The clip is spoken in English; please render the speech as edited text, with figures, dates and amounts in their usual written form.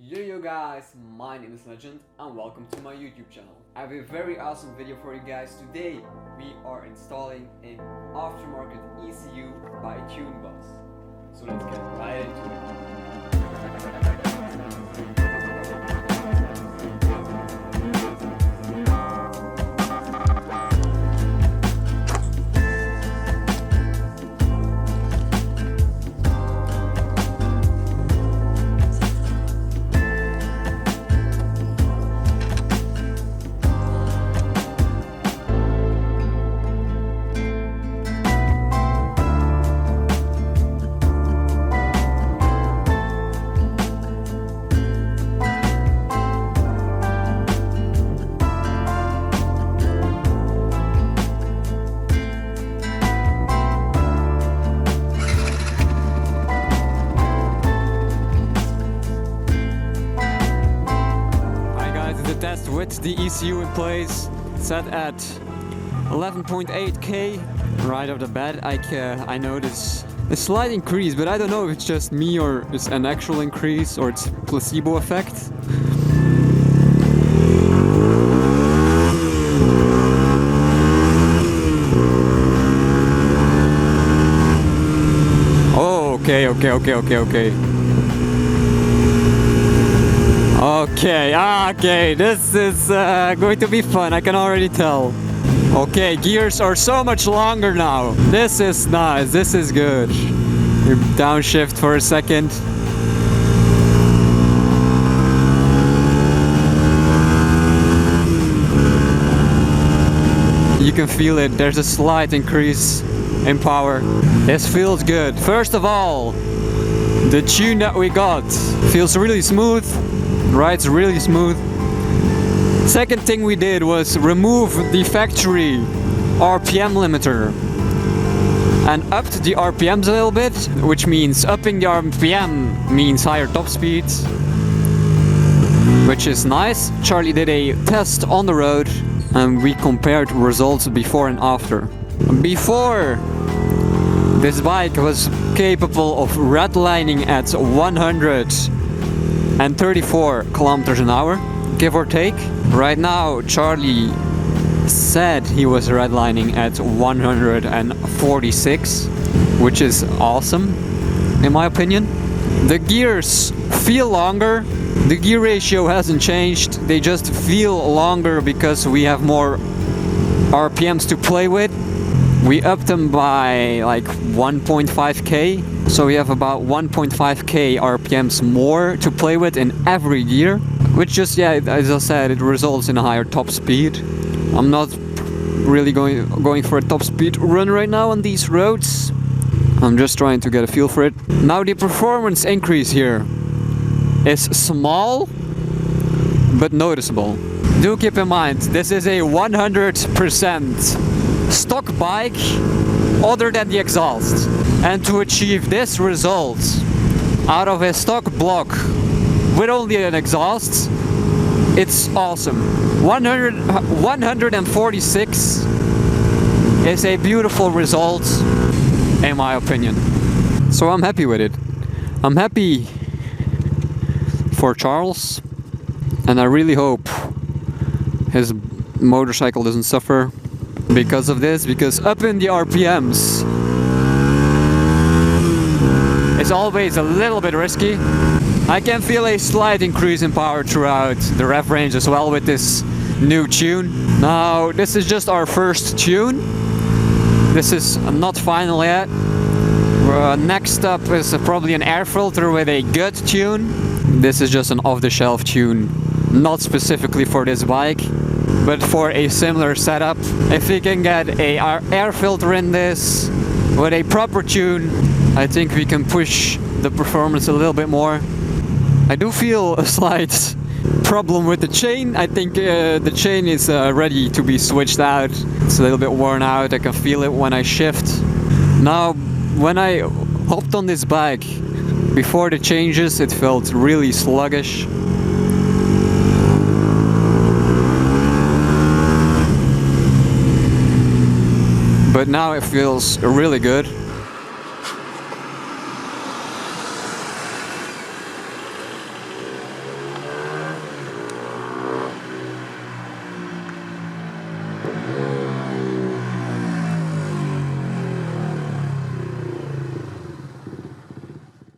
Yo guys, my name is Legend and welcome to my YouTube channel. I have a very awesome video for you guys. Today we are installing an aftermarket ECU by Tuneboss. So let's get right into it. Test with the ECU in place, set at 11.8K. Right off the bat, I notice a slight increase, but I don't know if it's just me or it's an actual increase or it's placebo effect. Oh, okay. Okay, this is going to be fun, I can already tell. Okay, gears are so much longer now. This is nice, this is good. You downshift for a second. You can feel it, there's a slight increase in power. This feels good. First of all, the tune that we got feels really smooth. Rides really smooth. Second thing we did was remove the factory RPM limiter and upped the RPMs a little bit, which means upping the RPM means higher top speed, which is nice. Charlie did a test on the road and we compared results before and after. Before, this bike was capable of redlining at 134 kilometers an hour, give or take. Right now, Charlie said he was redlining at 146, which is awesome, in my opinion. The gears feel longer. The gear ratio hasn't changed. They just feel longer because we have more RPMs to play with. We upped them by like 1.5K. So we have about 1.5K RPMs more to play with in every gear, which just, yeah, as I said, it results in a higher top speed. I'm not really going for a top speed run right now on these roads. I'm just trying to get a feel for it. Now the performance increase here is small, but noticeable. Do keep in mind, this is a 100% stock bike other than the exhaust. And to achieve this result out of a stock block with only an exhaust, it's awesome. 146 is a beautiful result in my opinion. So I'm happy with it. I'm happy for Charles and I really hope his motorcycle doesn't suffer because of this, because upping the RPMs is always a little bit risky. I can feel a slight increase in power throughout the rev range as well with this new tune. Now, this is just our first tune. This is not final yet. Next up is probably an air filter with a good tune. This is just an off-the-shelf tune, not specifically for this bike, but for a similar setup. If we can get a air filter in this with a proper tune, I think we can push the performance a little bit more. I do feel a slight problem with the chain. I think the chain is ready to be switched out. It's a little bit worn out. I can feel it when I shift. Now, when I hopped on this bike, before the changes, it felt really sluggish. But now it feels really good.